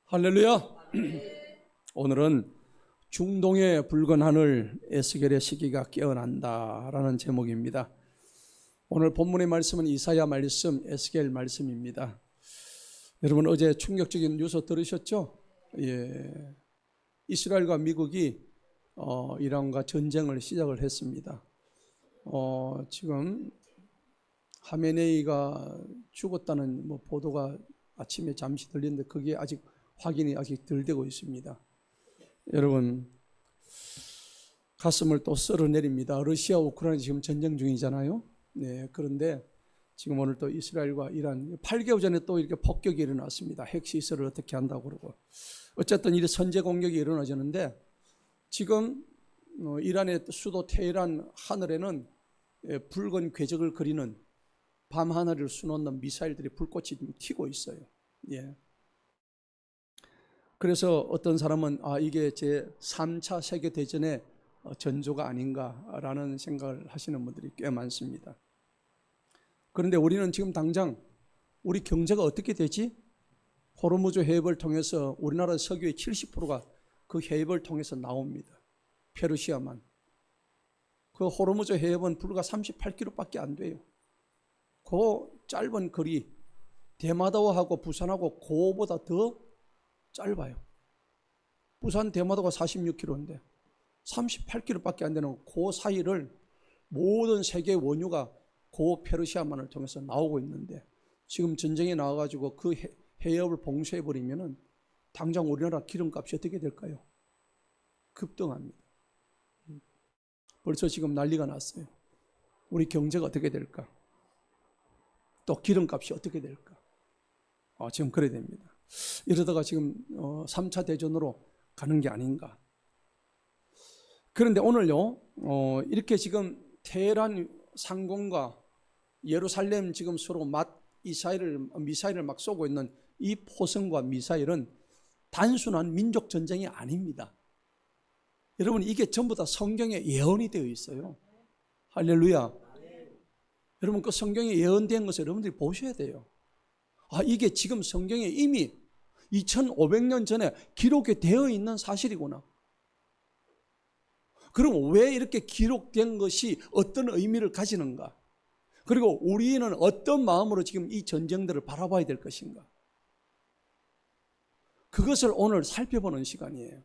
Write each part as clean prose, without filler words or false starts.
할렐루야. 오늘은 중동의 붉은 하늘 에스겔의 시기가 깨어난다라는 제목입니다. 오늘 본문의 말씀은 이사야 말씀, 에스겔 말씀입니다. 여러분 어제 충격적인 뉴스 들으셨죠? 이스라엘과 미국이 이란과 전쟁을 시작을 했습니다. 지금 하메네이가 죽었다는 보도가 아침에 잠시 들리는데 그게 아직 확인이 덜 되고 있습니다. 여러분 가슴을 또 쓸어내립니다. 러시아 우크라이나 지금 전쟁 중이잖아요. 네, 그런데 지금 오늘 또 이스라엘과 이란 8개월 전에 또 이렇게 폭격이 일어났습니다. 핵시설을 어떻게 한다고 그러고 어쨌든 이 선제 공격이 일어나졌는데 지금 이란의 수도 테헤란 하늘에는 붉은 궤적을 그리는 밤 하늘을 수놓는 미사일들이 불꽃이 튀고 있어요. 예. 그래서 어떤 사람은 이게 제 3차 세계대전의 전조가 아닌가라는 생각을 하시는 분들이 꽤 많습니다. 그런데 우리는 지금 당장 우리 경제가 어떻게 되지? 호르무즈 해협을 통해서 우리나라 석유의 70%가 그 해협을 통해서 나옵니다. 페르시아만. 그 호르무즈 해협은 불과 38km밖에 안 돼요. 그 짧은 거리, 대마도하고 부산하고 그거보다 더 짧아요. 부산 대마도가 46km인데 38km밖에 안 되는 그 사이를 모든 세계 원유가 그 페르시아만을 통해서 나오고 있는데 지금 전쟁이 나와가지고 그 해협을 봉쇄해버리면은 당장 우리나라 기름값이 어떻게 될까요? 급등합니다. 벌써 지금 난리가 났어요. 우리 경제가 어떻게 될까? 또 기름값이 어떻게 될까? 지금 그래야 됩니다. 이러다가 지금 3차 대전으로 가는 게 아닌가. 그런데 오늘요 이렇게 지금 테헤란 상공과 예루살렘 지금 서로 미사일을 막 쏘고 있는 이 포성과 미사일은 단순한 민족 전쟁이 아닙니다. 여러분 이게 전부 다 성경에 예언이 되어 있어요. 할렐루야. 여러분 그 성경에 예언된 것을 여러분들이 보셔야 돼요. 이게 지금 성경에 이미 2500년 전에 기록이 되어 있는 사실이구나. 그럼 왜 이렇게 기록된 것이 어떤 의미를 가지는가? 그리고 우리는 어떤 마음으로 지금 이 전쟁들을 바라봐야 될 것인가? 그것을 오늘 살펴보는 시간이에요.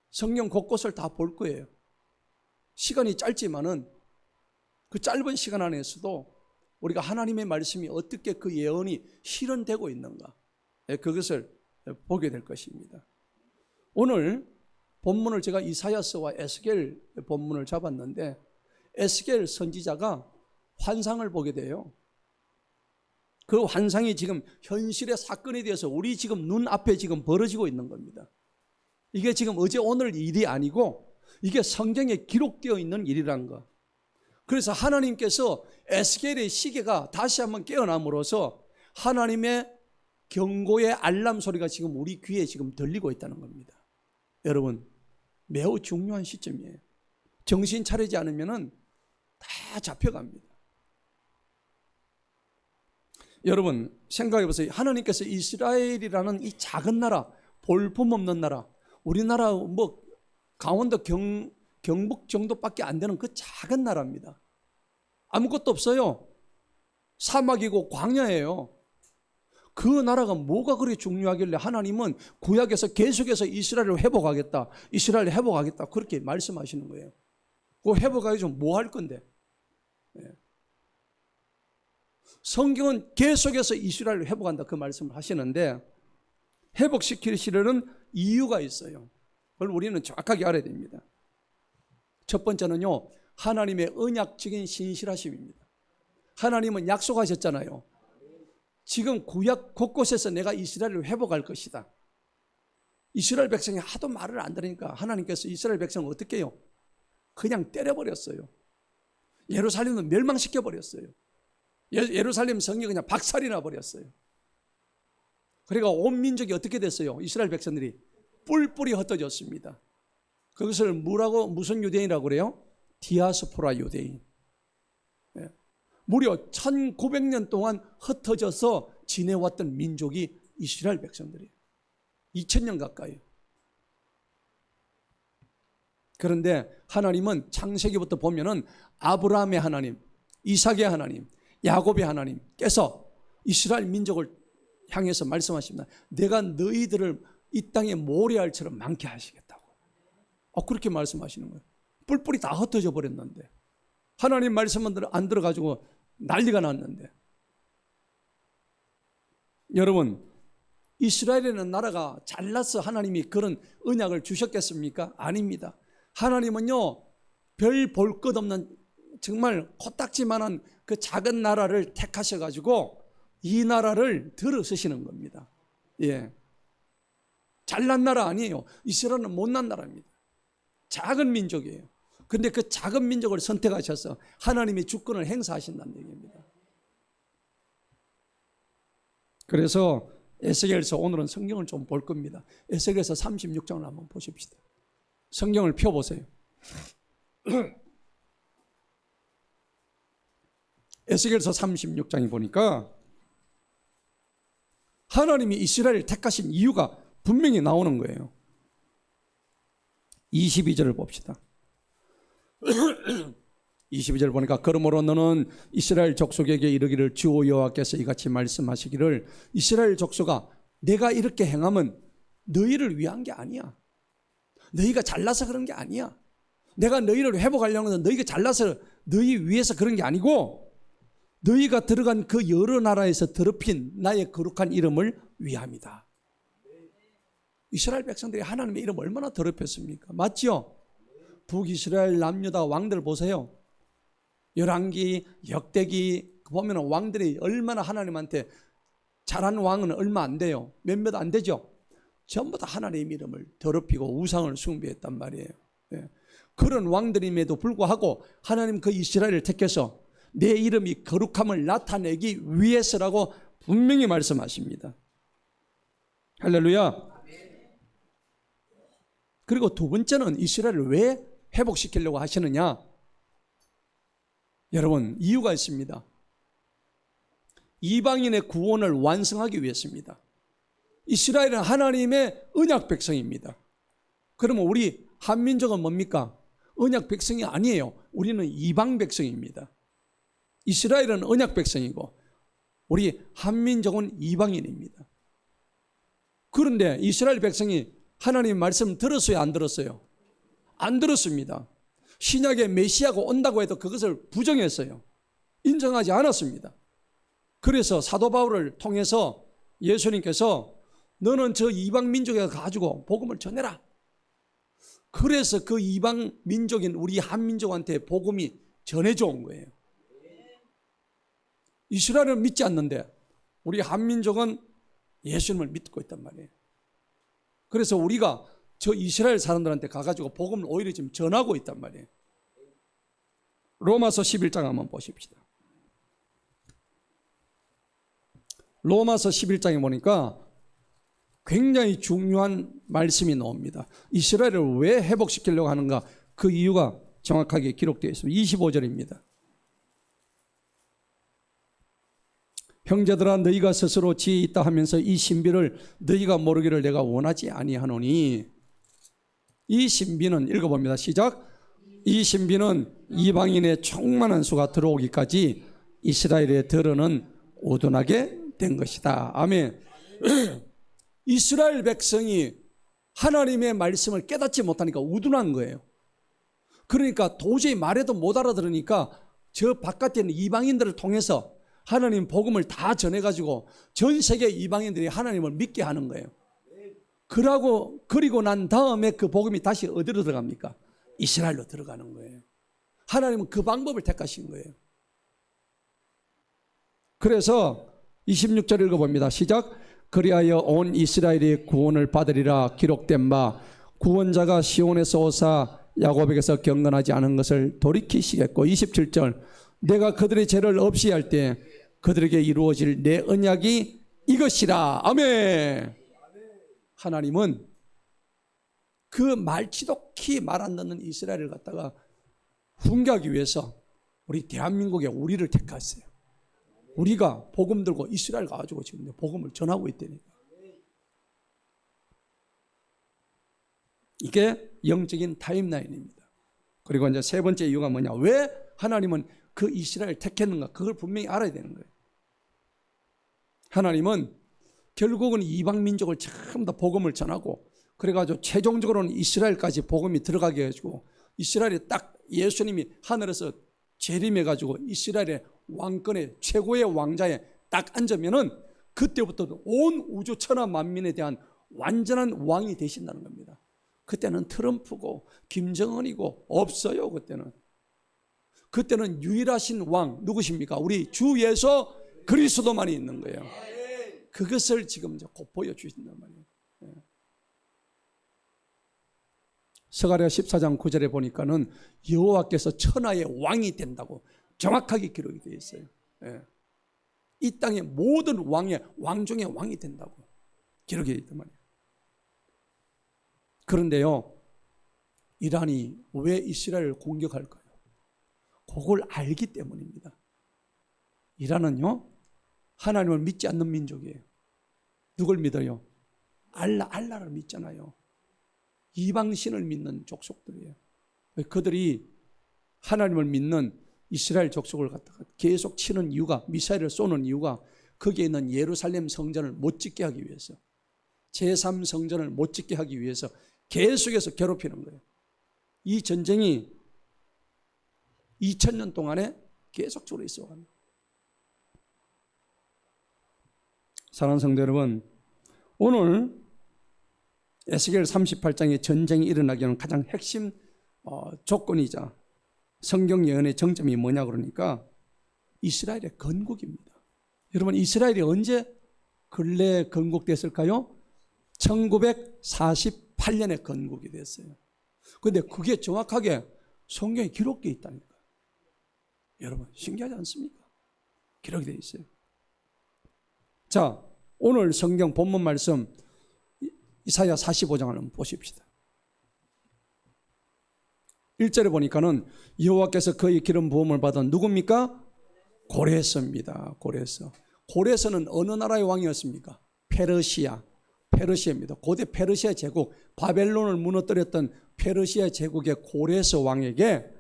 성경 곳곳을 다 볼 거예요. 시간이 짧지만은 그 짧은 시간 안에서도 우리가 하나님의 말씀이 어떻게 그 예언이 실현되고 있는가, 그것을 보게 될 것입니다. 오늘 본문을 제가 이사야서와 에스겔 본문을 잡았는데 에스겔 선지자가 환상을 보게 돼요. 그 환상이 지금 현실의 사건에 대해서 우리 지금 눈앞에 지금 벌어지고 있는 겁니다. 이게 지금 어제 오늘 일이 아니고 이게 성경에 기록되어 있는 일이란 거. 그래서 하나님께서 에스겔의 시계가 다시 한번 깨어남으로써 하나님의 경고의 알람 소리가 지금 우리 귀에 지금 들리고 있다는 겁니다. 여러분 매우 중요한 시점이에요. 정신 차리지 않으면 다 잡혀갑니다. 여러분 생각해 보세요. 하나님께서 이스라엘이라는 이 작은 나라, 볼품없는 나라, 우리나라 강원도 경북 정도밖에 안 되는 그 작은 나라입니다. 아무것도 없어요. 사막이고 광야예요. 그 나라가 뭐가 그렇게 중요하길래 하나님은 구약에서 계속해서 이스라엘을 회복하겠다, 이스라엘을 회복하겠다 그렇게 말씀하시는 거예요. 그 회복하기 좀 뭐 할 건데? 성경은 계속해서 이스라엘을 회복한다 그 말씀을 하시는데 회복시키시려는 이유가 있어요. 그걸 우리는 정확하게 알아야 됩니다. 첫 번째는요, 하나님의 언약적인 신실하심입니다. 하나님은 약속하셨잖아요. 지금 구약 곳곳에서 내가 이스라엘을 회복할 것이다. 이스라엘 백성이 하도 말을 안 들으니까 하나님께서 이스라엘 백성을 어떻게 해요? 그냥 때려버렸어요. 예루살렘은 멸망시켜버렸어요. 예루살렘 성이 그냥 박살이 나버렸어요. 그러니까 온 민족이 어떻게 됐어요? 이스라엘 백성들이 뿔뿔이 흩어졌습니다. 그것을 무슨 유대인이라고 그래요? 디아스포라 유대인. 무려 1900년 동안 흩어져서 지내왔던 민족이 이스라엘 백성들이에요. 2000년 가까이. 그런데 하나님은 창세기부터 보면은 아브라함의 하나님, 이삭의 하나님, 야곱의 하나님께서 이스라엘 민족을 향해서 말씀하십니다. 내가 너희들을 이 땅에 모래알처럼 많게 하시겠다고. 그렇게 말씀하시는 거예요. 뿔뿔이 다 흩어져 버렸는데, 하나님 말씀은 안 들어가지고 난리가 났는데. 여러분, 이스라엘이라는 나라가 잘나서 하나님이 그런 언약을 주셨겠습니까? 아닙니다. 하나님은요, 별 볼 것 없는 정말 코딱지만한 그 작은 나라를 택하셔가지고 이 나라를 들어 쓰시는 겁니다. 예, 잘난 나라 아니에요. 이스라엘은 못난 나라입니다. 작은 민족이에요. 근데 그 작은 민족을 선택하셔서 하나님이 주권을 행사하신다는 얘기입니다. 그래서 에스겔서, 오늘은 성경을 좀 볼 겁니다. 에스겔서 36장을 한번 보십시다. 성경을 펴보세요. 에스겔서 36장에 보니까 하나님이 이스라엘을 택하신 이유가 분명히 나오는 거예요. 22절을 봅시다. 22절 보니까 그러므로 너는 이스라엘 족속에게 이르기를 주 여호와께서 이같이 말씀하시기를 이스라엘 족속아 내가 이렇게 행함은 너희를 위한 게 아니야. 너희가 잘나서 그런 게 아니야. 내가 너희를 회복하려는 건 너희가 잘나서 너희 위해서 그런 게 아니고 너희가 들어간 그 여러 나라에서 더럽힌 나의 거룩한 이름을 위함이다. 이스라엘 백성들이 하나님의 이름 얼마나 더럽혔습니까? 맞죠? 북이스라엘 남유다 왕들 보세요. 열왕기, 역대기 보면 왕들이 얼마나 하나님한테 잘한 왕은 얼마 안 돼요. 몇몇 안 되죠. 전부 다 하나님의 이름을 더럽히고 우상을 숭배했단 말이에요. 예. 그런 왕들임에도 불구하고 하나님 그 이스라엘을 택해서 내 이름이 거룩함을 나타내기 위해서라고 분명히 말씀하십니다. 할렐루야. 그리고 두 번째는 이스라엘을 왜 회복시키려고 하시느냐? 여러분, 이유가 있습니다. 이방인의 구원을 완성하기 위해서입니다. 이스라엘은 하나님의 언약 백성입니다. 그러면 우리 한민족은 뭡니까? 언약 백성이 아니에요. 우리는 이방 백성입니다. 이스라엘은 언약 백성이고 우리 한민족은 이방인입니다. 그런데 이스라엘 백성이 하나님 말씀 들었어요? 안 들었어요? 안 들었습니다. 신약의 메시아가 온다고 해도 그것을 부정했어요. 인정하지 않았습니다. 그래서 사도 바울을 통해서 예수님께서 너는 저 이방 민족에 가지고 복음을 전해라. 그래서 그 이방 민족인 우리 한민족한테 복음이 전해져 온 거예요. 이스라엘은 믿지 않는데 우리 한민족은 예수님을 믿고 있단 말이에요. 그래서 우리가 저 이스라엘 사람들한테 가가지고 복음을 오히려 지금 전하고 있단 말이에요. 로마서 11장 한번 보십시다. 로마서 11장에 보니까 굉장히 중요한 말씀이 나옵니다. 이스라엘을 왜 회복시키려고 하는가? 그 이유가 정확하게 기록되어 있습니다. 25절입니다. 형제들아 너희가 스스로 지혜 있다 하면서 이 신비를 너희가 모르기를 내가 원하지 아니하노니. 이 신비는 읽어봅니다. 시작. 이 신비는 이방인의 충만한 수가 들어오기까지 이스라엘의 들어는 우둔하게 된 것이다. 아멘. 이스라엘 백성이 하나님의 말씀을 깨닫지 못하니까 우둔한 거예요. 그러니까 도저히 말해도 못 알아들으니까 저 바깥에 있는 이방인들을 통해서 하나님 복음을 다 전해가지고 전 세계 이방인들이 하나님을 믿게 하는 거예요. 그리고 난 다음에 그 복음이 다시 어디로 들어갑니까? 이스라엘로 들어가는 거예요. 하나님은 그 방법을 택하신 거예요. 그래서 26절 읽어봅니다. 시작. 그리하여 온 이스라엘이 구원을 받으리라 기록된 바 구원자가 시온에서 오사 야곱에게서 경건하지 않은 것을 돌이키시겠고. 27절. 내가 그들의 죄를 없이 할 때 그들에게 이루어질 내 언약이 이것이라. 아멘. 하나님은 그 말치도키 말 안 듣는 이스라엘을 갖다가 훈계하기 위해서 우리 대한민국에 우리를 택했어요. 우리가 복음 들고 이스라엘 가가지고 지금 복음을 전하고 있다니까. 이게 영적인 타임라인입니다. 그리고 이제 세 번째 이유가 뭐냐? 왜 하나님은 그 이스라엘을 택했는가? 그걸 분명히 알아야 되는 거예요. 하나님은 결국은 이방 민족을 전부 다 복음을 전하고 그래가지고 최종적으로는 이스라엘까지 복음이 들어가게 해가지고 이스라엘이 딱 예수님이 하늘에서 재림해가지고 이스라엘의 왕권의 최고의 왕자에 딱 앉으면은 그때부터 온 우주 천하 만민에 대한 완전한 왕이 되신다는 겁니다. 그때는 트럼프고 김정은이고 없어요. 그때는 유일하신 왕 누구십니까? 우리 주 예수 그리스도만이 있는 거예요. 그것을 지금 이제 곧 보여주신단 말이에요. 스가랴 14장 9절에 보니까는 여호와께서 천하의 왕이 된다고 정확하게 기록이 되어 있어요. 이 땅의 모든 왕 중에 왕이 된다고 기록이 되어 있단 말이에요. 그런데요, 이란이 왜 이스라엘을 공격할까요? 그걸 알기 때문입니다. 이란은요, 하나님을 믿지 않는 민족이에요. 누굴 믿어요? 알라를 믿잖아요. 이방신을 믿는 족속들이에요. 그들이 하나님을 믿는 이스라엘 족속을 갖다가 계속 치는 이유가, 미사일을 쏘는 이유가 거기에 있는 예루살렘 성전을 못 짓게 하기 위해서, 제3성전을 못 짓게 하기 위해서 계속해서 괴롭히는 거예요. 이 전쟁이 2000년 동안에 계속적으로 있어갑니다. 사랑하는 성도 여러분, 오늘 에스겔 38장의 전쟁이 일어나기 위한 가장 핵심 조건이자 성경 예언의 정점이 뭐냐 그러니까 이스라엘의 건국입니다. 여러분, 이스라엘이 언제 근래 건국됐을까요? 1948년에 건국이 됐어요. 그런데 그게 정확하게 성경에 기록되어 있다니까요. 여러분, 신기하지 않습니까? 기록이 되어 있어요. 자, 오늘 성경 본문 말씀 이사야 45장을 한번 보십시다. 1절에 보니까는 여호와께서 그의 기름 부음을 받은 누굽니까? 고레스입니다. 고레스는 어느 나라의 왕이었습니까? 페르시아입니다. 고대 페르시아 제국, 바벨론을 무너뜨렸던 페르시아 제국의 고레스 왕에게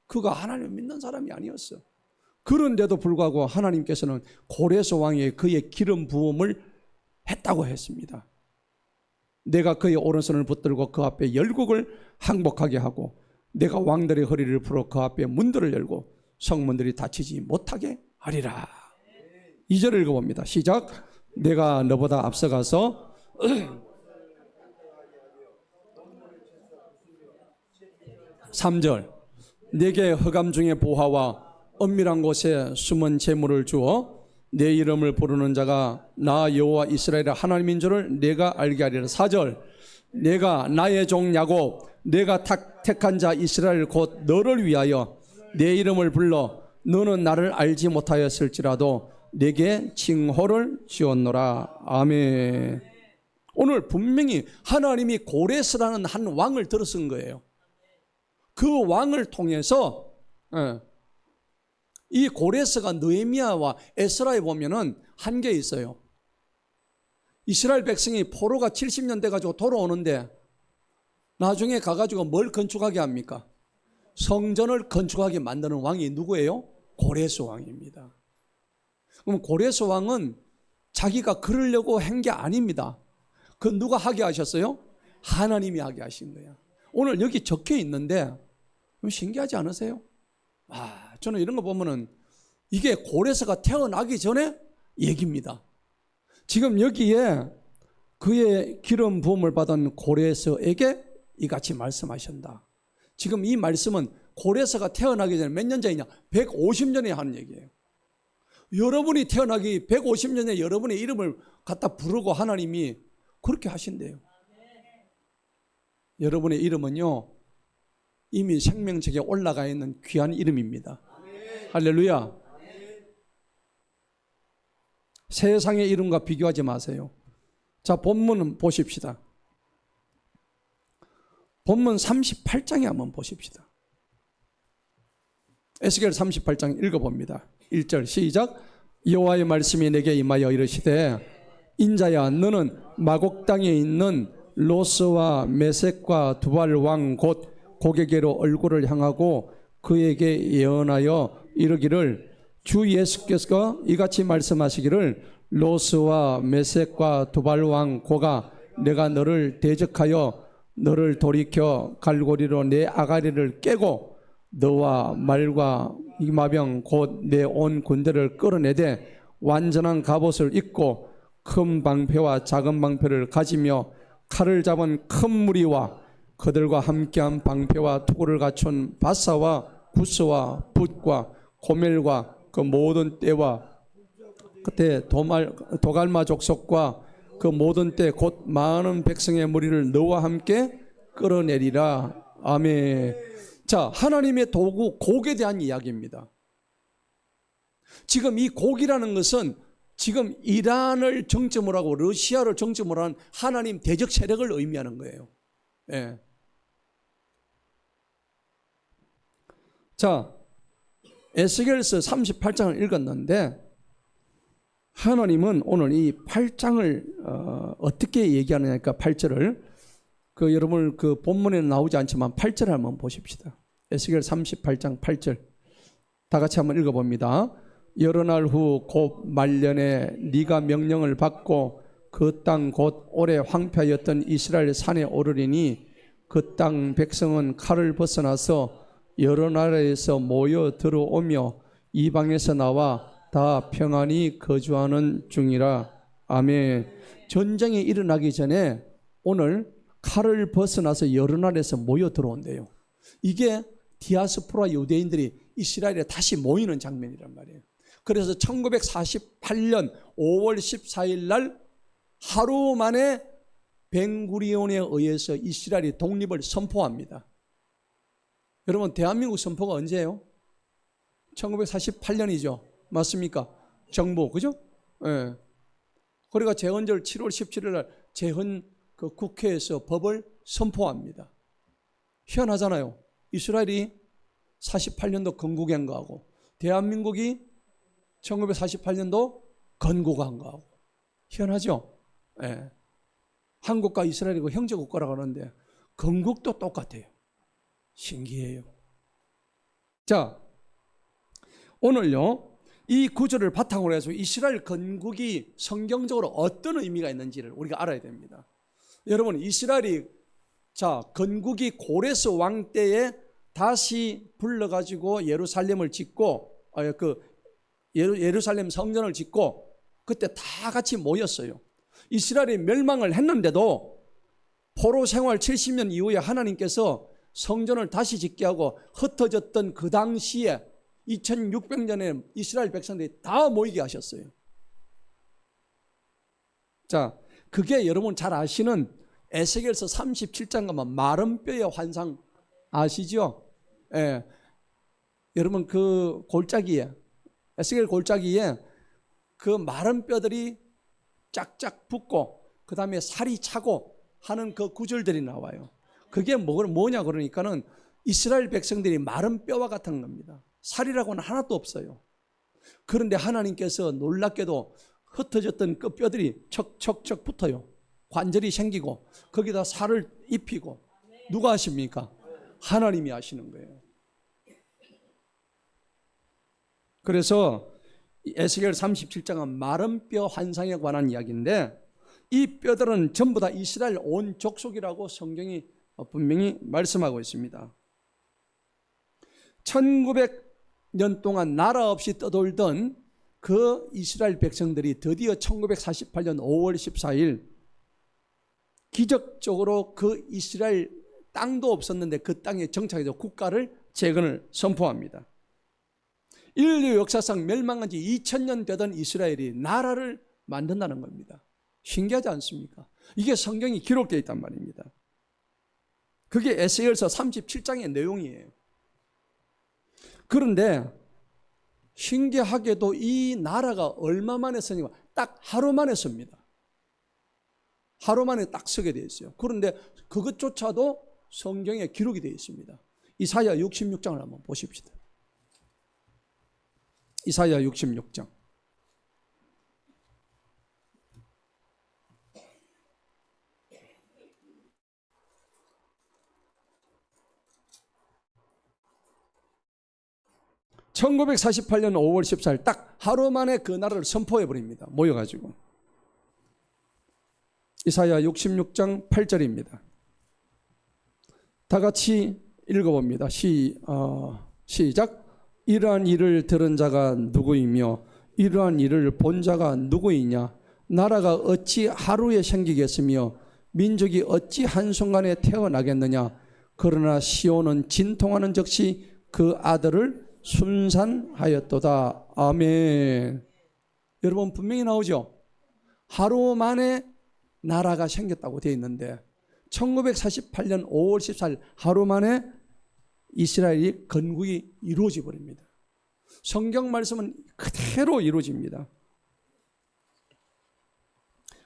그가 하나님을 믿는 사람이 아니었어. 그런데도 불구하고 하나님께서는 고레스 왕에게 그의 기름 부음을 했다고 했습니다. 내가 그의 오른손을 붙들고 그 앞에 열국을 항복하게 하고 내가 왕들의 허리를 풀어 그 앞에 문들을 열고 성문들이 닫히지 못하게 하리라. 2절을 읽어봅니다. 시작. 내가 너보다 앞서가서 3절 내게 흑암 중에 보화와 엄밀한 곳에 숨은 재물을 주어 내 이름을 부르는 자가 나 여호와 이스라엘의 하나님인 줄을 내가 알게 하리라. 4절 내가 나의 종 야곱 내가 택한 자 이스라엘 곧 너를 위하여 내 이름을 불러 너는 나를 알지 못하였을지라도 내게 징호를 지었노라. 아멘. 오늘 분명히 하나님이 고레스라는 한 왕을 들어쓴 거예요. 그 왕을 통해서 이 고레스가 느헤미야와 에스라에 보면은 한계 있어요. 이스라엘 백성이 포로가 70년 돼가지고 돌아오는데 나중에 가가지고 뭘 건축하게 합니까? 성전을 건축하게 만드는 왕이 누구예요? 고레스 왕입니다. 그럼 고레스 왕은 자기가 그러려고 한 게 아닙니다. 그 누가 하게 하셨어요? 하나님이 하게 하신 거예요. 오늘 여기 적혀 있는데 신기하지 않으세요? 저는 이런 거 보면은 이게 고레스가 태어나기 전에 얘기입니다. 지금 여기에 그의 기름 부음을 받은 고레스에게 이같이 말씀하신다. 지금 이 말씀은 고레스가 태어나기 전에 몇 년 전이냐? 150년에 하는 얘기예요. 여러분이 태어나기 150년에 여러분의 이름을 갖다 부르고 하나님이 그렇게 하신대요. 여러분의 이름은요 이미 생명책에 올라가 있는 귀한 이름입니다. 할렐루야. 세상의 이름과 비교하지 마세요. 자, 본문은 보십시다. 본문 38장에 한번 보십시다. 에스겔 38장 읽어봅니다. 1절 시작. 여호와의 말씀이 내게 임하여 이르시되 인자야 너는 마곡 땅에 있는 로스와 메섹과 두발 왕 곧 고개계로 얼굴을 향하고 그에게 예언하여 이르기를 주 예수께서 이같이 말씀하시기를 로스와 메섹과 두발 왕 고가 내가 너를 대적하여 너를 돌이켜 갈고리로 내 아가리를 깨고 너와 말과 이마병 곧 내 온 군대를 끌어내되 완전한 갑옷을 입고 큰 방패와 작은 방패를 가지며 칼을 잡은 큰 무리와 그들과 함께한 방패와 투구를 갖춘 바사와 구스와 붓과 고멜과 그 모든 떼와 그때 도갈마 족속과 그 모든 때 곧 많은 백성의 무리를 너와 함께 끌어내리라. 아멘. 자, 하나님의 도구 곡에 대한 이야기입니다. 지금 이 곡이라는 것은 지금 이란을 정점으로 하고 러시아를 정점으로 한 하나님 대적 세력을 의미하는 거예요. 예. 자, 에스겔서 38장을 읽었는데 하나님은 오늘 이 8장을 어떻게 얘기하느냐니까 8절을 여러분 본문에는 나오지 않지만 8절을 한번 보십시다. 에스겔 38장 8절 다 같이 한번 읽어봅니다. 여러 날 후 곧 말년에 네가 명령을 받고 그 땅 곧 오래 황폐하였던 이스라엘 산에 오르리니 그 땅 백성은 칼을 벗어나서 여러 나라에서 모여 들어오며 이방에서 나와 다 평안히 거주하는 중이라. 아멘. 전쟁이 일어나기 전에 오늘 칼을 벗어나서 여러 나라에서 모여 들어온대요. 이게 디아스포라 유대인들이 이스라엘에 다시 모이는 장면이란 말이에요. 그래서 1948년 5월 14일 날 하루 만에 벤구리온에 의해서 이스라엘이 독립을 선포합니다. 여러분 대한민국 선포가 언제예요? 1948년이죠. 맞습니까? 정부, 그죠? 예. 그러니까 제헌절 7월 17일 날 제헌 국회에서 법을 선포합니다. 희한하잖아요. 이스라엘이 48년도 건국한 거하고 대한민국이 1948년도 건국한 거하고 희한하죠? 예. 한국과 이스라엘이 형제국가라고 하는데 건국도 똑같아요. 신기해요. 자, 오늘요 이 구절을 바탕으로 해서 이스라엘 건국이 성경적으로 어떤 의미가 있는지를 우리가 알아야 됩니다. 여러분 이스라엘이 건국이 고레스 왕 때에 다시 불러가지고 예루살렘을 짓고 예루살렘 성전을 짓고 그때 다 같이 모였어요. 이스라엘이 멸망을 했는데도 포로 생활 70년 이후에 하나님께서 성전을 다시 짓게 하고 흩어졌던 그 당시에 2600년에 이스라엘 백성들이 다 모이게 하셨어요. 자, 그게 여러분 잘 아시는 에스겔서 37장 가면 마른 뼈의 환상 아시죠? 예. 여러분 그 골짜기에 에스겔 골짜기에 그 마른 뼈들이 쫙쫙 붙고 그 다음에 살이 차고 하는 그 구절들이 나와요. 그게 뭐냐 그러니까는 이스라엘 백성들이 마른 뼈와 같은 겁니다. 살이라고는 하나도 없어요. 그런데 하나님께서 놀랍게도 흩어졌던 그 뼈들이 척척척 붙어요. 관절이 생기고 거기다 살을 입히고 누가 하십니까? 하나님이 하시는 거예요. 그래서 에스겔 37장은 마른 뼈 환상에 관한 이야기인데 이 뼈들은 전부 다 이스라엘 온 족속이라고 성경이 분명히 말씀하고 있습니다. 1900년 동안 나라 없이 떠돌던 그 이스라엘 백성들이 드디어 1948년 5월 14일 기적적으로 그 이스라엘 땅도 없었는데 그 땅에 정착해서 국가를 재건을 선포합니다. 인류 역사상 멸망한 지 2000년 되던 이스라엘이 나라를 만든다는 겁니다. 신기하지 않습니까? 이게 성경이 기록되어 있단 말입니다. 그게 에스겔서 37장의 내용이에요. 그런데 신기하게도 이 나라가 얼마 만에 서니까 딱 하루 만에 섭니다. 하루 만에 딱 서게 되어 있어요. 그런데 그것조차도 성경에 기록이 되어 있습니다. 이사야 66장을 한번 보십시다. 이사야 66장. 1948년 5월 14일 딱 하루 만에 그 나라를 선포해 버립니다. 모여가지고. 이사야 66장 8절입니다. 다 같이 읽어봅니다. 시작. 이러한 일을 들은 자가 누구이며 이러한 일을 본 자가 누구이냐. 나라가 어찌 하루에 생기겠으며 민족이 어찌 한순간에 태어나겠느냐. 그러나 시온은 진통하는 즉시 그 아들을 순산하였도다. 아멘. 여러분 분명히 나오죠. 하루 만에 나라가 생겼다고 되어 있는데 1948년 5월 14일 하루 만에 이스라엘이 건국이 이루어져 버립니다. 성경 말씀은 그대로 이루어집니다.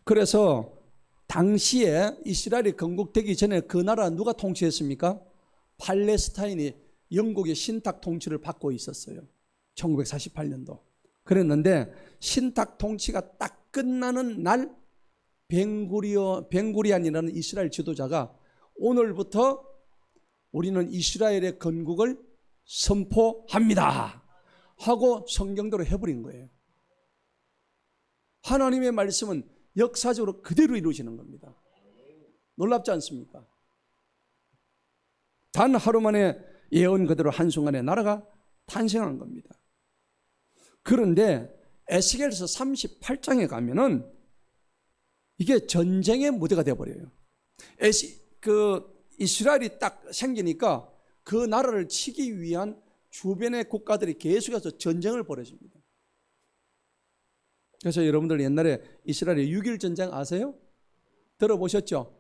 그래서 당시에 이스라엘이 건국되기 전에 그 나라 누가 통치했습니까? 팔레스타인이 영국의 신탁 통치를 받고 있었어요. 1948년도. 그랬는데 신탁 통치가 딱 끝나는 날 벤구리안이라는 이스라엘 지도자가 오늘부터 우리는 이스라엘의 건국을 선포합니다 하고 성경대로 해버린 거예요. 하나님의 말씀은 역사적으로 그대로 이루어지는 겁니다. 놀랍지 않습니까? 단 하루 만에 예언 그대로 한순간에 나라가 탄생한 겁니다. 그런데 에스겔서 38장에 가면은 이게 전쟁의 무대가 되어버려요. 이스라엘이 딱 생기니까 그 나라를 치기 위한 주변의 국가들이 계속해서 전쟁을 벌여줍니다. 그래서 여러분들 옛날에 이스라엘의 6.1 전쟁 아세요? 들어보셨죠?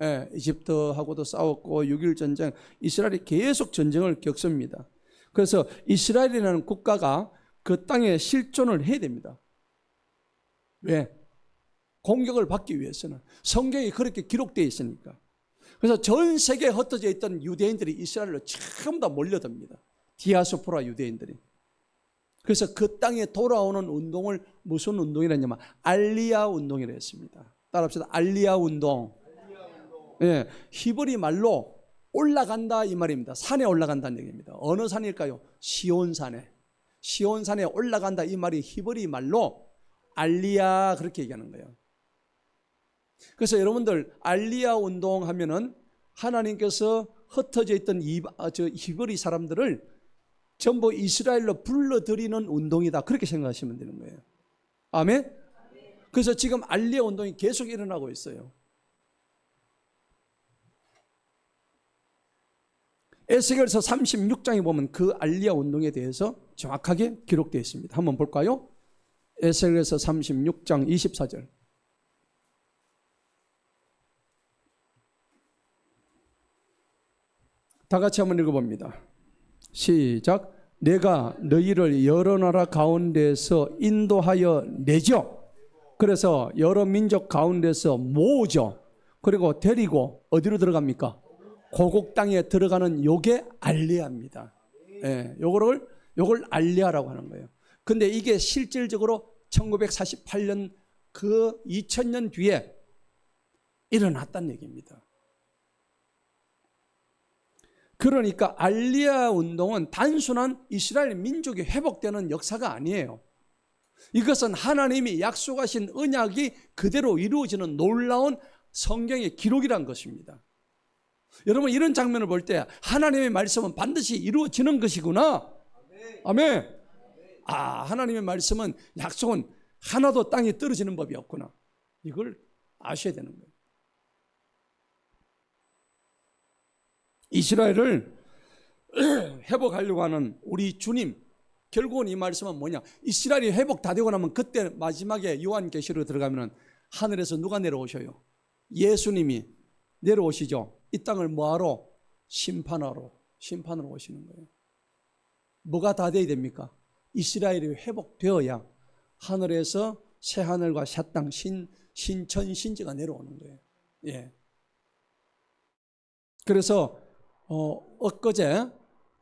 예, 이집트하고도 싸웠고 6.1 전쟁, 이스라엘이 계속 전쟁을 겪습니다. 그래서 이스라엘이라는 국가가 그 땅에 실존을 해야 됩니다. 왜? 공격을 받기 위해서는. 성경이 그렇게 기록되어 있으니까. 그래서 전 세계에 흩어져 있던 유대인들이 이스라엘로 전부 다 몰려듭니다. 디아스포라 유대인들이. 그래서 그 땅에 돌아오는 운동을 무슨 운동이라냐면 알리야 운동이라 했습니다. 따라합시다. 알리야 운동. 예, 히브리 말로 올라간다 이 말입니다. 산에 올라간다는 얘기입니다. 어느 산일까요? 시온산에. 시온산에 올라간다 이 말이 히브리 말로 알리야 그렇게 얘기하는 거예요. 그래서 여러분들 알리야 운동 하면은 하나님께서 흩어져 있던 히브리 사람들을 전부 이스라엘로 불러들이는 운동이다 그렇게 생각하시면 되는 거예요. 아멘? 그래서 지금 알리야 운동이 계속 일어나고 있어요. 에스겔서 36장에 보면 그 알리야 운동에 대해서 정확하게 기록되어 있습니다. 한번 볼까요? 에스겔서 36장 24절. 다 같이 한번 읽어봅니다. 시작. 내가 너희를 여러 나라 가운데서 인도하여 내죠. 그래서 여러 민족 가운데서 모으죠. 그리고 데리고 어디로 들어갑니까? 고국 땅에 들어가는 요게 알리야입니다. 예, 요걸 알리야라고 하는 거예요. 근데 이게 실질적으로 1948년 그 2000년 뒤에 일어났다는 얘기입니다. 그러니까 알리야 운동은 단순한 이스라엘 민족이 회복되는 역사가 아니에요. 이것은 하나님이 약속하신 언약이 그대로 이루어지는 놀라운 성경의 기록이란 것입니다. 여러분 이런 장면을 볼 때 하나님의 말씀은 반드시 이루어지는 것이구나. 아멘. 아, 하나님의 말씀은 약속은 하나도 땅에 떨어지는 법이 없구나. 이걸 아셔야 되는 거예요. 이스라엘을 회복하려고 하는 우리 주님, 결국은 이 말씀은 뭐냐? 이스라엘이 회복 다 되고 나면 그때 마지막에 요한계시로 들어가면 하늘에서 누가 내려오셔요? 예수님이 내려오시죠. 이 땅을 뭐하러? 심판으로 오시는 거예요. 뭐가 다 돼야 됩니까? 이스라엘이 회복되어야 하늘에서 새 하늘과 새 땅, 신천, 신지가 내려오는 거예요. 예. 그래서 엊그제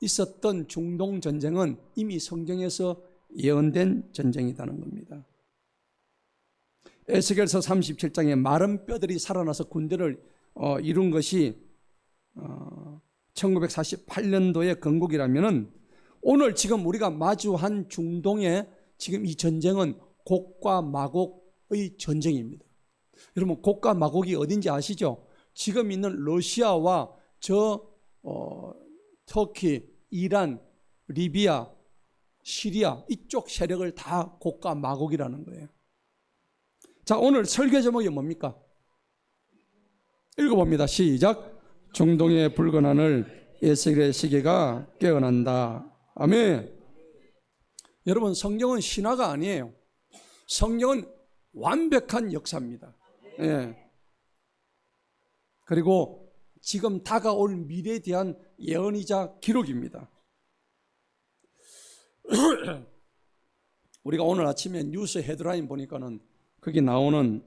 있었던 중동 전쟁은 이미 성경에서 예언된 전쟁이라는 겁니다. 에스겔서 37장에 마른 뼈들이 살아나서 군대를 이룬 것이 1948년도의 건국이라면은 오늘 지금 우리가 마주한 중동의 지금 이 전쟁은 곡과 마곡의 전쟁입니다. 여러분, 곡과 마곡이 어딘지 아시죠? 지금 있는 러시아와 터키, 이란, 리비아, 시리아 이쪽 세력을 다 곡과 마곡이라는 거예요. 자, 오늘 설교 제목이 뭡니까? 읽어봅니다. 시작. 중동의 붉은 하늘, 에스겔의 시계가 깨어난다. 아멘. 여러분, 성경은 신화가 아니에요. 성경은 완벽한 역사입니다. 예. 그리고 지금 다가올 미래에 대한 예언이자 기록입니다. 우리가 오늘 아침에 뉴스 헤드라인 보니까는 거기 나오는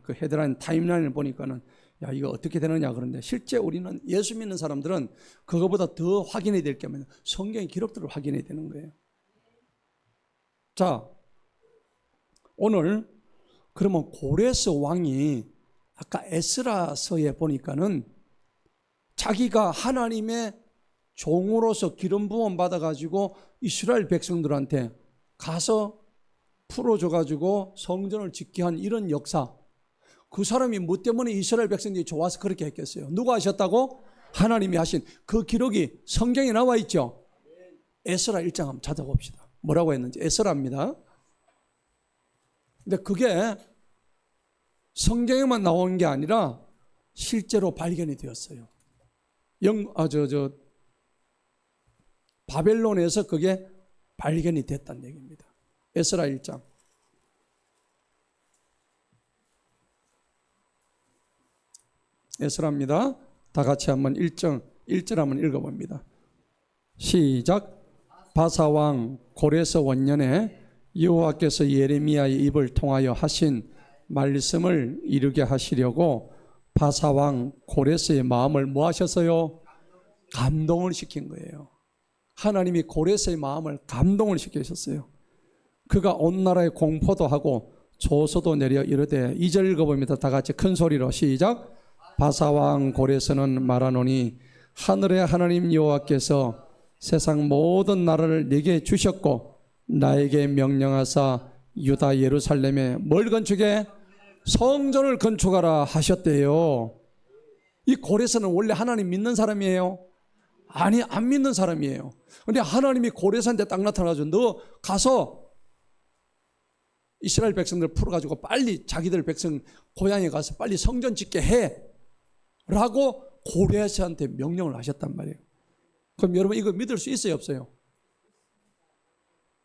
그 헤드라인 타임라인을 보니까는 야, 이거 어떻게 되느냐 그런데 실제 우리는 예수 믿는 사람들은 그거보다 더 확인해야 될 게 뭐냐, 성경의 기록들을 확인해야 되는 거예요. 자, 오늘 그러면 고레스 왕이 아까 에스라서에 보니까는 자기가 하나님의 종으로서 기름 부음 받아가지고 이스라엘 백성들한테 가서 풀어줘가지고 성전을 짓게 한 이런 역사, 그 사람이 뭐 때문에 이스라엘 백성들이 좋아서 그렇게 했겠어요? 누가 하셨다고? 하나님이 하신 그 기록이 성경에 나와 있죠. 에스라 1장 한번 찾아봅시다. 뭐라고 했는지. 에스라입니다. 근데 그게 성경에만 나온 게 아니라 실제로 발견이 되었어요. 바벨론에서 그게 발견이 됐다는 얘기입니다. 에스라 1장. 에스라입니다. 다 같이 한번 1절 한번 읽어봅니다. 시작. 바사왕 고레스 원년에 여호와께서 예레미야의 입을 통하여 하신 말씀을 이루게 하시려고 바사왕 고레스의 마음을 뭐 하셨어요? 감동을 시킨 거예요. 하나님이 고레스의 마음을 감동을 시키셨어요. 그가 온 나라에 공포도 하고 조서도 내려 이르되, 2절 읽어봅니다. 다 같이 큰 소리로 시작. 바사왕 고레스는 말하노니 하늘의 하나님 여호와께서 세상 모든 나라를 내게 주셨고 나에게 명령하사 유다 예루살렘에 뭘 건축해? 성전을 건축하라 하셨대요. 이 고레스는 원래 하나님 믿는 사람이에요? 아니, 안 믿는 사람이에요. 근데 하나님이 고레스한테 딱 나타나가지고 너 가서 이스라엘 백성들 풀어가지고 빨리 자기들 백성 고향에 가서 빨리 성전 짓게 해 라고 고레스한테 명령을 하셨단 말이에요. 그럼 여러분 이거 믿을 수 있어요, 없어요?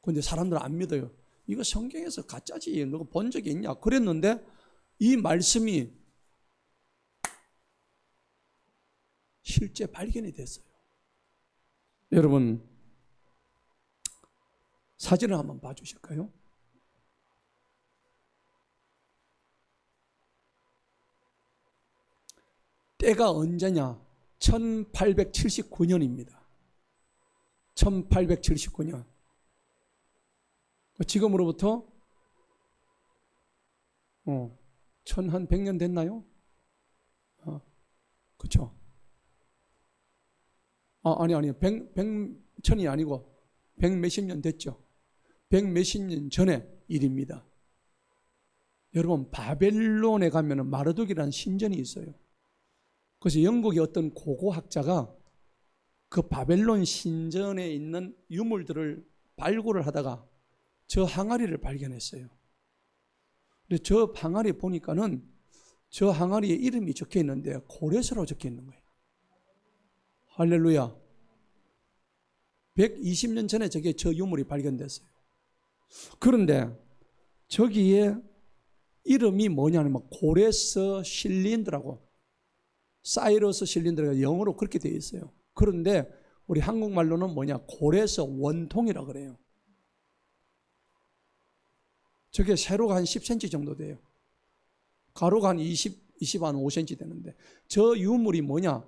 근데 사람들은 안 믿어요. 이거 성경에서 가짜지, 너가 본 적이 있냐 그랬는데 이 말씀이 실제 발견이 됐어요. 여러분 사진을 한번 봐주실까요? 때가 언제냐? 1879년입니다. 1879년. 지금으로부터 한 100년 됐나요? 그렇죠. 아니요. 1000이 아니고 100 몇십 년 됐죠. 100 몇십 년 전의 일입니다. 여러분, 바벨론에 가면 마르둑이라는 신전이 있어요. 그래서 영국의 어떤 고고학자가 그 바벨론 신전에 있는 유물들을 발굴을 하다가 저 항아리를 발견했어요. 근데 저 항아리 보니까는 저 항아리에 이름이 적혀 있는데 고레스라고 적혀 있는 거예요. 할렐루야. 120년 전에 저 유물이 발견됐어요. 그런데 저기에 이름이 뭐냐면 고레스 실린드라고, 사이러스 실린드가 영어로 그렇게 되어 있어요. 그런데 우리 한국말로는 뭐냐, 고레스 원통이라고 그래요. 저게 세로가 한 10cm 정도 돼요. 가로가 한 25cm 되는데 저 유물이 뭐냐,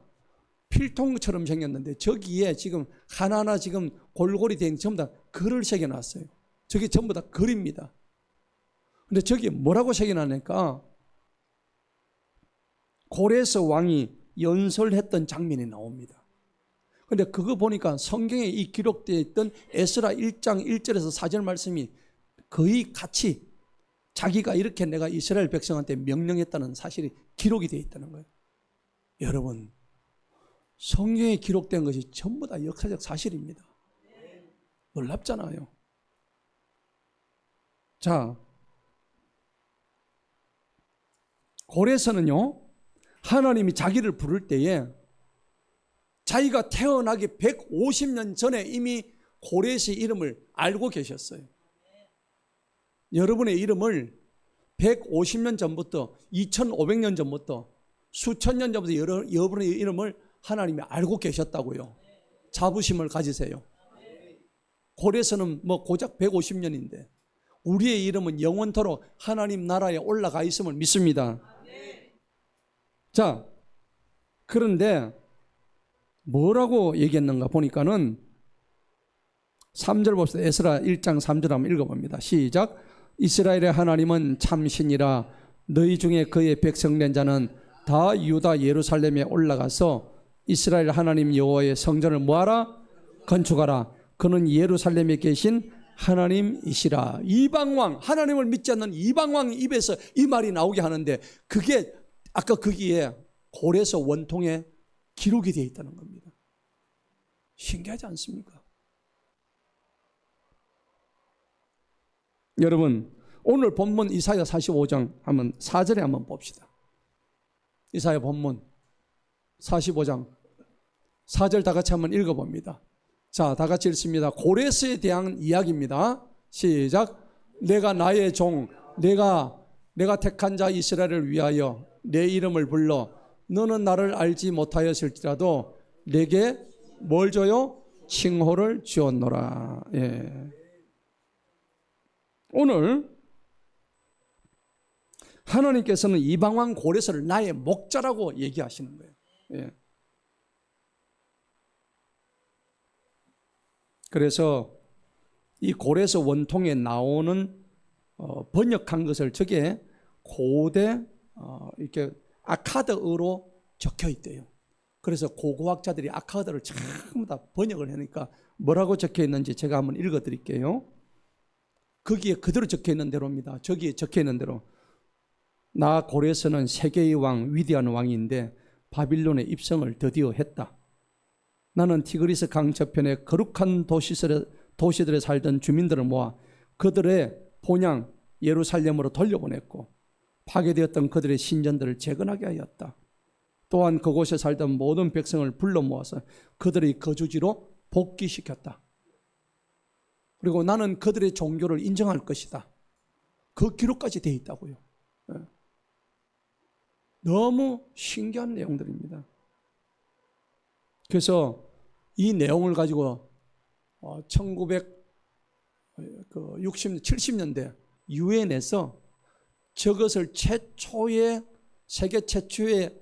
필통처럼 생겼는데 저기에 지금 하나하나 지금 골고리 된 전부 다 글을 새겨놨어요. 저게 전부 다 글입니다. 근데 저기 뭐라고 새겨놨으니까 고레스 왕이 연설했던 장면이 나옵니다. 근데 그거 보니까 성경에 이 기록되어 있던 에스라 1장 1절에서 4절 말씀이 거의 같이 자기가 이렇게 내가 이스라엘 백성한테 명령했다는 사실이 기록이 되어 있다는 거예요. 여러분, 성경에 기록된 것이 전부 다 역사적 사실입니다. 놀랍잖아요. 자, 고레서는요, 하나님이 자기를 부를 때에 자기가 태어나기 150년 전에 이미 고레스의 이름을 알고 계셨어요. 여러분의 이름을 150년 전부터 2500년 전부터 수천 년 전부터 여러분의 이름을 하나님이 알고 계셨다고요. 자부심을 가지세요. 고레서는 뭐 고작 150년인데 우리의 이름은 영원토록 하나님 나라에 올라가 있음을 믿습니다. 자, 그런데 뭐라고 얘기했는가 보니까는 3절 봅시다. 에스라 1장 3절 한번 읽어봅니다. 시작. 이스라엘의 하나님은 참신이라 너희 중에 그의 백성된 자는 다 유다 예루살렘에 올라가서 이스라엘 하나님 여호와의 성전을 뭐하라? 건축하라. 그는 예루살렘에 계신 하나님이시라. 이방왕, 하나님을 믿지 않는 이방왕 입에서 이 말이 나오게 하는데 그게 아까 거기에 고레서 원통에 기록이 되어 있다는 겁니다. 신기하지 않습니까? 여러분, 오늘 본문 이사야 45장 한번 4절에 한번 봅시다. 이사야 본문 45장 4절 다 같이 한번 읽어봅니다. 자, 다 같이 읽습니다. 고레스에 대한 이야기입니다. 시작. 내가 나의 종, 내가 택한 자 이스라엘을 위하여 내 이름을 불러 너는 나를 알지 못하였을지라도 내게 뭘 줘요? 칭호를 주었노라. 예. 오늘 하나님께서는 이방왕 고레스를 나의 목자라고 얘기하시는 거예요. 예. 그래서 이 고레서 원통에 나오는 번역한 것을 저게 고대 이렇게 아카드어로 적혀 있대요. 그래서 고고학자들이 아카드를 전부 다 번역을 하니까 뭐라고 적혀 있는지 제가 한번 읽어 드릴게요. 거기에 그대로 적혀 있는 대로입니다. 저기에 적혀 있는 대로. 나 고레서는 세계의 왕, 위대한 왕인데 바빌론의 입성을 드디어 했다. 나는 티그리스 강 저편의 거룩한 도시들에 살던 주민들을 모아 그들의 본향 예루살렘으로 돌려보냈고 파괴되었던 그들의 신전들을 재건하게 하였다. 또한 그곳에 살던 모든 백성을 불러 모아서 그들의 거주지로 복귀시켰다. 그리고 나는 그들의 종교를 인정할 것이다. 그 기록까지 되어 있다고요. 너무 신기한 내용들입니다. 그래서 이 내용을 가지고 70년대 유엔에서 저것을 세계 최초의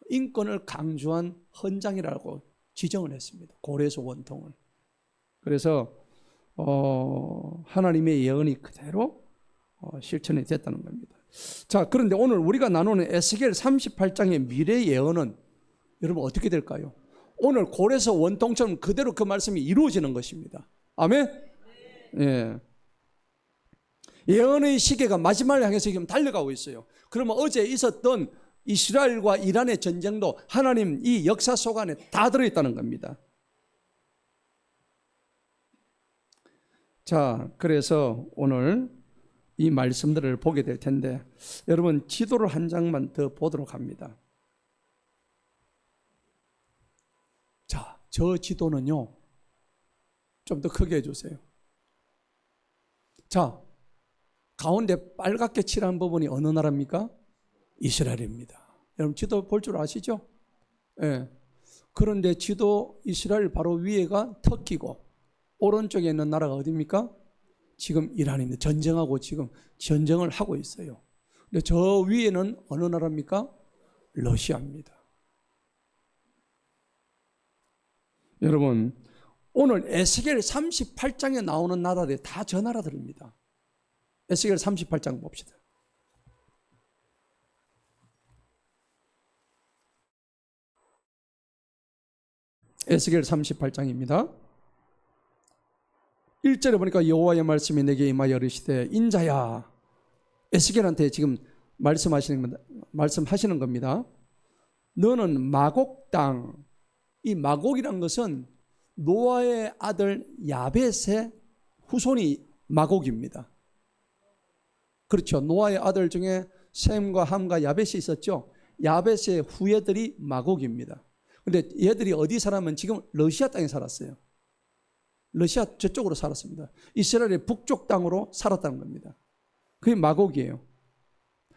인권을 강조한 헌장이라고 지정을 했습니다. 고레서 원통을. 그래서 하나님의 예언이 그대로 실천이 됐다는 겁니다. 자, 그런데 오늘 우리가 나누는 에스겔 38장의 미래 예언은 여러분 어떻게 될까요? 오늘 고레서 원통처럼 그대로 그 말씀이 이루어지는 것입니다. 아멘? 예. 예언의 시계가 마지막을 향해서 지금 달려가고 있어요. 그러면 어제 있었던 이스라엘과 이란의 전쟁도 하나님 이 역사 속 안에 다 들어있다는 겁니다. 자, 그래서 오늘 이 말씀들을 보게 될 텐데 여러분 지도를 한 장만 더 보도록 합니다. 자, 저 지도는요 좀 더 크게 해주세요. 자, 가운데 빨갛게 칠한 부분이 어느 나라입니까? 이스라엘입니다. 여러분 지도 볼 줄 아시죠? 예. 그런데 지도 이스라엘 바로 위에가 터키고 오른쪽에 있는 나라가 어디입니까? 지금 이란입니다. 전쟁하고 지금 전쟁을 하고 있어요. 근데 저 위에는 어느 나라입니까? 러시아입니다. 여러분 오늘 에스겔 38장에 나오는 나라들이 다 저 나라들입니다. 에스겔 38장 봅시다. 에스겔 38장입니다. 1절에 보니까 여호와의 말씀이 내게 임하여 이르시되 인자야, 에스겔한테 지금 말씀하시는 겁니다. 너는 마곡 땅, 이 마곡이란 것은 노아의 아들 야벳의 후손이 마곡입니다. 그렇죠. 노아의 아들 중에 셈과 함과 야벳이 있었죠. 야벳의 후예들이 마곡입니다. 근데 얘들이 어디 살았냐면 지금 러시아 땅에 살았어요. 러시아 저쪽으로 살았습니다. 이스라엘의 북쪽 땅으로 살았다는 겁니다. 그게 마곡이에요.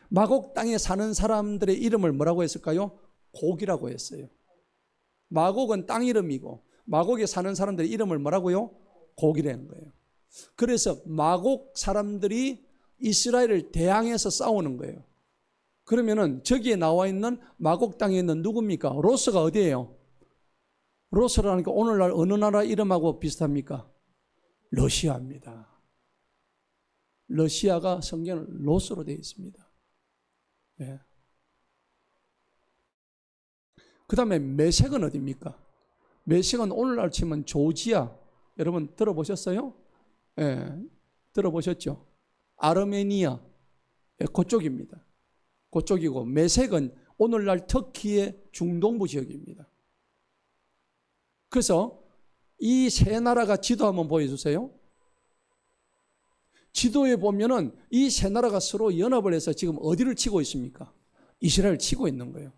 마곡 땅에 사는 사람들의 이름을 뭐라고 했을까요? 곡이라고 했어요. 마곡은 땅 이름이고 마곡에 사는 사람들의 이름을 뭐라고요? 곡이라는 거예요. 그래서 마곡 사람들이 이스라엘을 대항해서 싸우는 거예요. 그러면은 저기에 나와 있는 마곡 땅에 있는 누굽니까? 로스가 어디예요? 로스라는 게 오늘날 어느 나라 이름하고 비슷합니까? 러시아입니다. 러시아가 성경은 로스로 되어 있습니다. 네. 그 다음에 메색은 어디입니까? 메색은 오늘날 치면 조지아. 여러분 들어보셨어요? 네. 들어보셨죠? 아르메니아. 네, 그쪽입니다. 그쪽이고 메색은 오늘날 터키의 중동부 지역입니다. 그래서 이 세 나라가 지도 한번 보여주세요. 지도에 보면은 이 세 나라가 서로 연합을 해서 지금 어디를 치고 있습니까? 이스라엘을 치고 있는 거예요.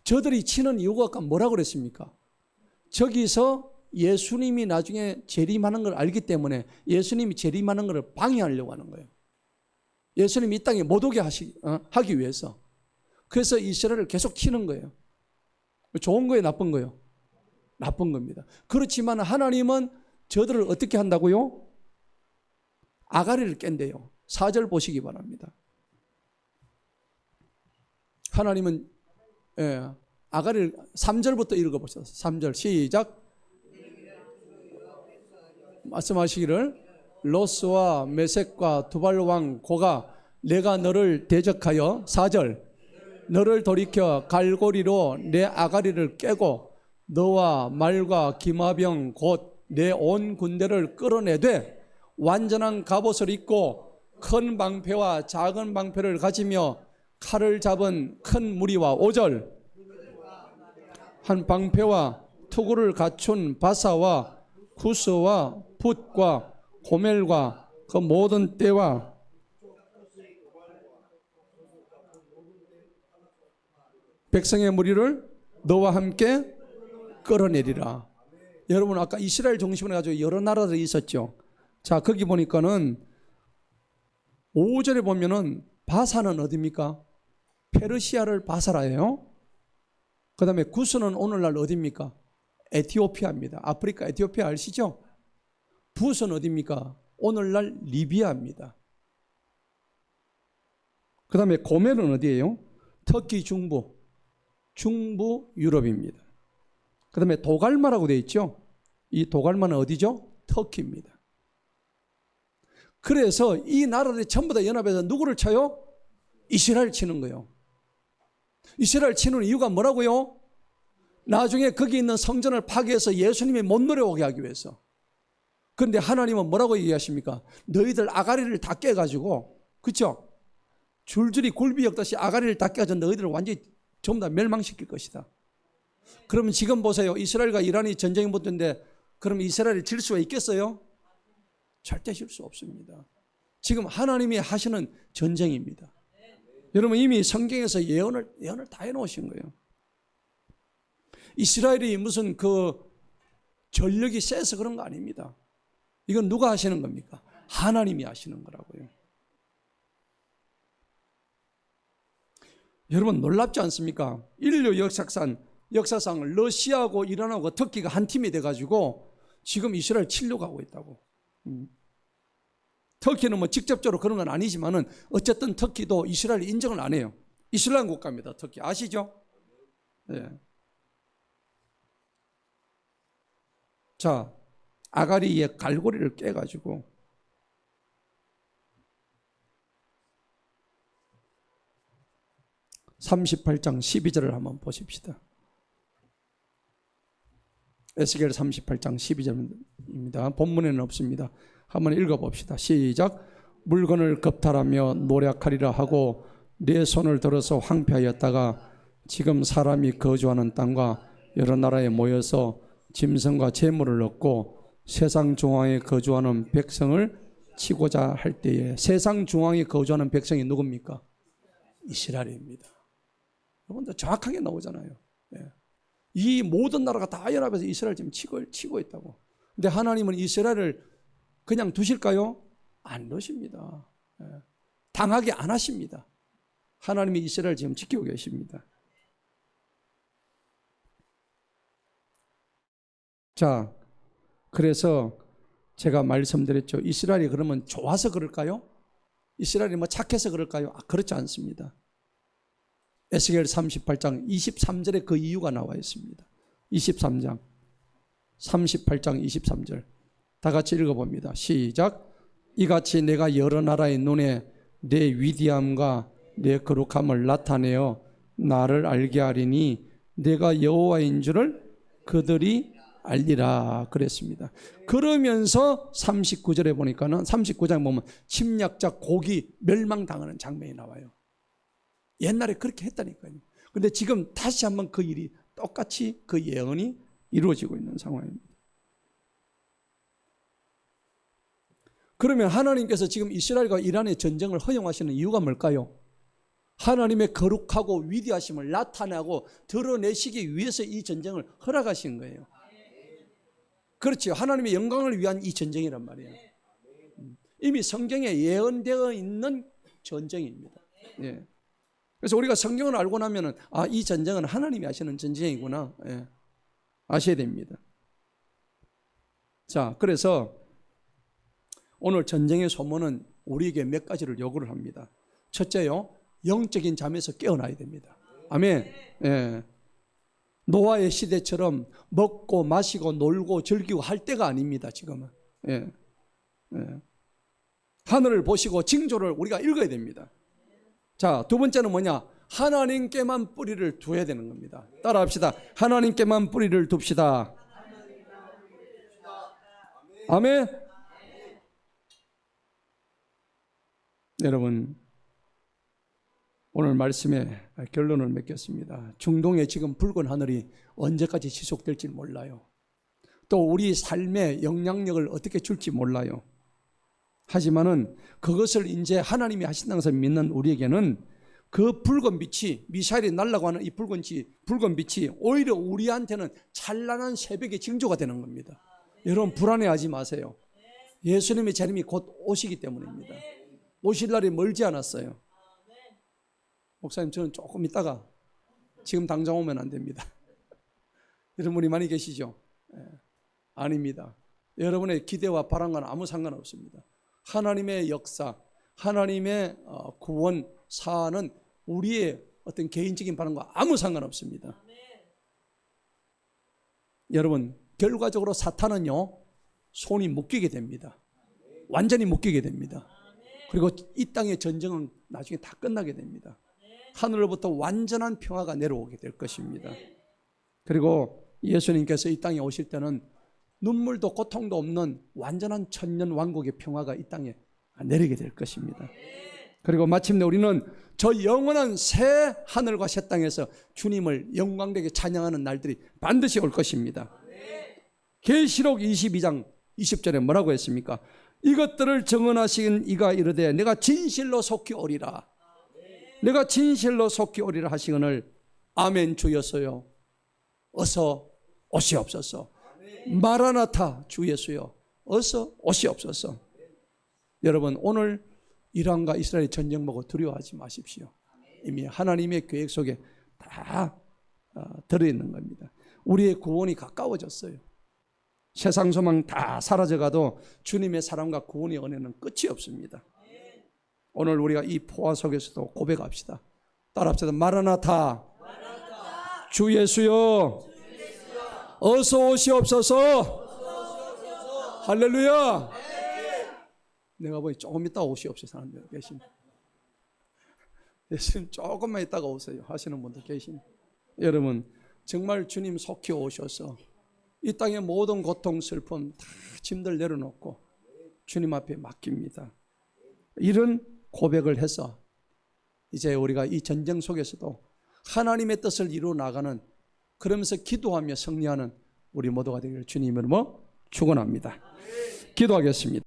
저들이 치는 이유가 아까 뭐라고 그랬습니까? 저기서 예수님이 나중에 재림하는 걸 알기 때문에 예수님이 재림하는 걸 방해하려고 하는 거예요. 예수님이 이 땅에 못 오게 하기 위해서. 그래서 이스라엘을 계속 치는 거예요. 좋은 거예요, 나쁜 거예요? 나쁜 겁니다. 그렇지만 하나님은 저들을 어떻게 한다고요? 아가리를 깬대요. 4절 보시기 바랍니다. 하나님은 아가리를 3절부터 읽어보세요. 3절 시작. 말씀하시기를 로스와 메섹과 두발왕 고가 내가 너를 대적하여 4절 너를 돌이켜 갈고리로 내 아가리를 깨고 너와 말과 기마병 곧 내 온 군대를 끌어내되 완전한 갑옷을 입고 큰 방패와 작은 방패를 가지며 칼을 잡은 큰 무리와 5절 한 방패와 투구를 갖춘 바사와 구스와 붓과 고멜과 그 모든 떼와 백성의 무리를 너와 함께 끌어내리라. 여러분 아까 이스라엘 중심으로 해가지고 여러 나라들이 있었죠. 자 거기 보니까는 5절에 보면은 바사는 어디입니까? 페르시아를 바사라예요. 그 다음에 구스는 오늘날 어디입니까? 에티오피아입니다. 아프리카 에티오피아 아시죠? 붓은 어디입니까? 오늘날 리비아입니다. 그 다음에 고멜은 어디예요? 터키 중부 유럽입니다. 그 다음에 도갈마라고 되어 있죠? 이 도갈마는 어디죠? 터키입니다. 그래서 이 나라들이 전부 다 연합해서 누구를 쳐요? 이스라엘 치는 거예요. 이스라엘 치는 이유가 뭐라고요? 나중에 거기 있는 성전을 파괴해서 예수님이 못 내려오게 하기 위해서. 그런데 하나님은 뭐라고 얘기하십니까? 너희들 아가리를 다 깨가지고, 그렇죠? 줄줄이 굴비 엮듯이 아가리를 다 깨가지고 너희들을 완전히 전부 다 멸망시킬 것이다. 그러면 지금 보세요. 이스라엘과 이란이 전쟁이 붙었는데 그럼 이스라엘이 질 수가 있겠어요? 절대 질 수 없습니다. 지금 하나님이 하시는 전쟁입니다. 여러분 이미 성경에서 예언을 다 해놓으신 거예요. 이스라엘이 무슨 그 전력이 세서 그런 거 아닙니다. 이건 누가 하시는 겁니까? 하나님이 하시는 거라고요. 여러분 놀랍지 않습니까? 인류 역사상 러시아하고 이란하고 터키가 한 팀이 돼가지고 지금 이스라엘 치려고 하고 있다고. 터키는 뭐 직접적으로 그런 건 아니지만은 어쨌든 터키도 이스라엘 인정을 안 해요. 이슬람 국가입니다. 터키 아시죠? 네. 자, 아가리의 갈고리를 깨가지고 (38장 12절을) 한번 보십시다. 에스겔 38장 12절입니다. 본문에는 없습니다. 한번 읽어봅시다. 시작. 물건을 겁탈하며 노력하리라 하고 내 손을 들어서 황폐하였다가 지금 사람이 거주하는 땅과 여러 나라에 모여서 짐승과 재물을 얻고 세상 중앙에 거주하는 백성을 치고자 할 때에, 세상 중앙에 거주하는 백성이 누굽니까? 이스라엘입니다. 여러분들 정확하게 나오잖아요. 예. 이 모든 나라가 다 연합해서 이스라엘 지금 치고 있다고. 근데 하나님은 이스라엘을 그냥 두실까요? 안 두십니다. 예. 당하게 안 하십니다. 하나님이 이스라엘 지금 지키고 계십니다. 자, 그래서 제가 말씀드렸죠. 이스라엘이 그러면 좋아서 그럴까요? 이스라엘이 뭐 착해서 그럴까요? 그렇지 않습니다. 에스겔 38장 23절에 그 이유가 나와 있습니다. 23장 38장 23절 다 같이 읽어봅니다. 시작. 이같이 내가 여러 나라의 눈에 내 위대함과 내 거룩함을 나타내어 나를 알게 하리니 내가 여호와인 줄을 그들이 알리라 그랬습니다. 그러면서 39절에 보니까는 39장 보면 침략자 고기 멸망당하는 장면이 나와요. 옛날에 그렇게 했다니까요. 근데 지금 다시 한번 그 일이 똑같이 그 예언이 이루어지고 있는 상황입니다. 그러면 하나님께서 지금 이스라엘과 이란의 전쟁을 허용하시는 이유가 뭘까요? 하나님의 거룩하고 위대하심을 나타내고 드러내시기 위해서 이 전쟁을 허락하신 거예요. 그렇죠. 하나님의 영광을 위한 이 전쟁이란 말이에요. 이미 성경에 예언되어 있는 전쟁입니다. 예. 그래서 우리가 성경을 알고 나면은 이 전쟁은 하나님이 하시는 전쟁이구나. 예. 아셔야 됩니다. 자, 그래서 오늘 전쟁의 소문은 우리에게 몇 가지를 요구를 합니다. 첫째요, 영적인 잠에서 깨어나야 됩니다. 아멘. 예. 노아의 시대처럼 먹고 마시고 놀고 즐기고 할 때가 아닙니다. 지금은. 예. 예. 하늘을 보시고 징조를 우리가 읽어야 됩니다. 자, 두 번째는 뭐냐? 하나님께만 뿌리를 두어야 되는 겁니다. 따라합시다. 하나님께만 뿌리를 둡시다. 아멘. 여러분, 오늘 말씀의 결론을 맺겠습니다. 중동의 지금 붉은 하늘이 언제까지 지속될지 몰라요. 또 우리 삶에 영향력을 어떻게 줄지 몰라요. 하지만은 그것을 이제 하나님이 하신다는 것을 믿는 우리에게는 그 붉은 빛이, 미사일이 날라고 하는 이 붉은 빛이 오히려 우리한테는 찬란한 새벽의 징조가 되는 겁니다. 여러분 불안해하지 마세요. 예수님의 재림이 곧 오시기 때문입니다. 오실 날이 멀지 않았어요. 목사님, 저는 조금 있다가, 지금 당장 오면 안 됩니다. 이런 분이 많이 계시죠? 아닙니다. 여러분의 기대와 바람과는 아무 상관없습니다. 하나님의 역사, 하나님의 구원 사안은 우리의 어떤 개인적인 바람과 아무 상관없습니다. 여러분, 결과적으로 사탄은요, 손이 묶이게 됩니다. 완전히 묶이게 됩니다. 그리고 이 땅의 전쟁은 나중에 다 끝나게 됩니다. 하늘로부터 완전한 평화가 내려오게 될 것입니다. 그리고 예수님께서 이 땅에 오실 때는 눈물도 고통도 없는 완전한 천년 왕국의 평화가 이 땅에 내리게 될 것입니다. 그리고 마침내 우리는 저 영원한 새 하늘과 새 땅에서 주님을 영광되게 찬양하는 날들이 반드시 올 것입니다. 계시록 22장 20절에 뭐라고 했습니까? 이것들을 정언하신 이가 이르되 내가 진실로 속히 오리라. 내가 진실로 속히 오리라 하시거늘 아멘 주였어요. 어서 오시옵소서. 마라나타 주 예수여 어서 오시옵소서. 여러분, 오늘 이란과 이스라엘 전쟁 보고 두려워하지 마십시오. 이미 하나님의 계획 속에 다 들어있는 겁니다. 우리의 구원이 가까워졌어요. 세상 소망 다 사라져가도 주님의 사랑과 구원의 은혜는 끝이 없습니다. 오늘 우리가 이 포화 속에서도 고백합시다. 따라합시다. 마라나타, 주 예수여 어서 오시옵소서. 할렐루야. 내가 보니 조금 있다가 오시옵소서 하는 분 계십니다. 예수님 조금만 있다가 오세요 하시는 분들 계십니다. 여러분, 정말 주님 속히 오셔서 이 땅의 모든 고통, 슬픔 다 짐들 내려놓고 주님 앞에 맡깁니다. 이런 고백을 해서 이제 우리가 이 전쟁 속에서도 하나님의 뜻을 이루어 나가는, 그러면서 기도하며 승리하는 우리 모두가 되기를 주님 이름으로 축원합니다. 기도하겠습니다.